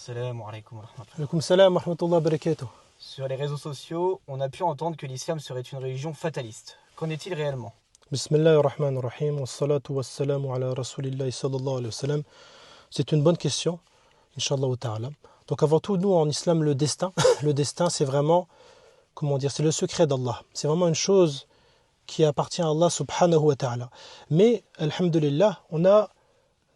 Salam alaikum wa rahmatullah. Alaikum salam wa rahmatullah wa barakatuh. Sur les réseaux sociaux, on a pu entendre que l'islam serait une religion fataliste. Qu'en est-il réellement? Bismillah ar-Rahman ar-Rahim, wa salatu wa salamu ala rasulillahi sallallahu alayhi wa sallam. C'est une bonne question, inshallah ta'ala. Donc avant tout, nous en islam, le destin, c'est vraiment, c'est le secret d'Allah. C'est vraiment une chose qui appartient à Allah subhanahu wa ta'ala. Mais, alhamdulillah, on a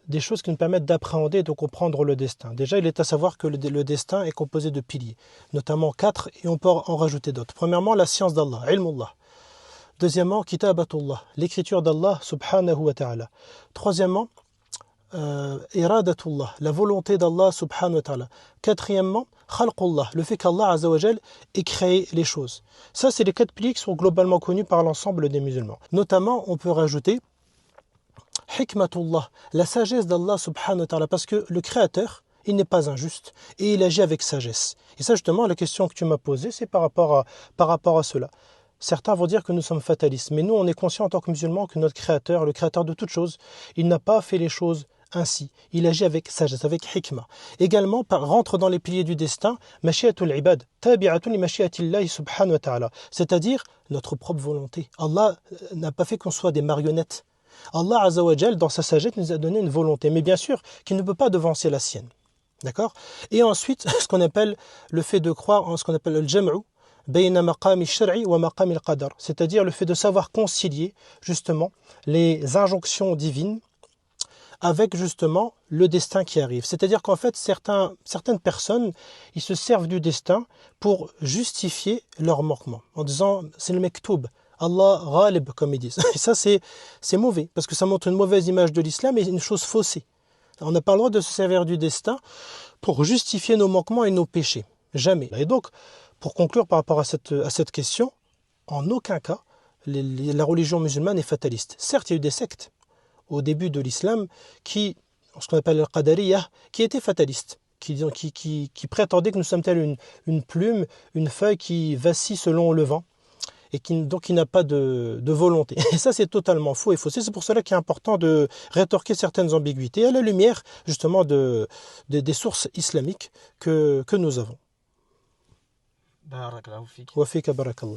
des choses qui nous permettent d'appréhender et de comprendre le destin. Déjà, il est à savoir que le destin est composé de piliers, notamment 4, et on peut en rajouter d'autres. Premièrement, la science d'Allah, ilmullah. Deuxièmement, kitabatullah, l'écriture d'Allah subhanahu wa ta'ala. Troisièmement, iradatullah, la volonté d'Allah subhanahu wa ta'ala. Quatrièmement, khalqullah, le fait qu'Allah azza wa jal ait créé les choses. Ça, c'est les 4 piliers qui sont globalement connus par l'ensemble des musulmans. Notamment, on peut rajouter hikmatullah, la sagesse d'Allah subhanahu wa ta'ala, parce que le créateur, il n'est pas injuste et il agit avec sagesse. Et ça, justement, la question que tu m'as posée, c'est par rapport à cela. Certains vont dire que nous sommes fatalistes, mais nous, on est conscients en tant que musulmans que notre créateur, le créateur de toutes choses, il n'a pas fait les choses ainsi. Il agit avec sagesse, avec hikmah. Également, rentre dans les piliers du destin, mashiatul ibad, tabi'atun li mashiatillahi subhanahu wa ta'ala, c'est-à-dire notre propre volonté. Allah n'a pas fait qu'on soit des marionnettes. Allah azza wa jal, dans sa sagesse, nous a donné une volonté, mais bien sûr qu'il ne peut pas devancer la sienne. D'accord? Et ensuite, ce qu'on appelle le fait de croire en ce qu'on appelle le jam'u, c'est-à-dire le fait de savoir concilier justement les injonctions divines avec justement le destin qui arrive. C'est-à-dire qu'en fait, certaines personnes, ils se servent du destin pour justifier leur manquement, en disant c'est le mektoub, Allah ghalib, comme ils disent. Et ça, c'est mauvais, parce que ça montre une mauvaise image de l'islam et une chose faussée. On n'a pas le droit de se servir du destin pour justifier nos manquements et nos péchés. Jamais. Et donc, pour conclure par rapport à cette question, en aucun cas, la religion musulmane est fataliste. Certes, il y a eu des sectes au début de l'islam ce qu'on appelle le qadariyah, qui étaient fatalistes, qui prétendaient que nous sommes tels une plume, une feuille qui vacille selon le vent, et donc qui n'a pas de volonté. Et ça, c'est totalement faux et faussé. C'est pour cela qu'il est important de rétorquer certaines ambiguïtés à la lumière, justement, des sources islamiques que nous avons. Barakallahu fik. Wa fika barakallah.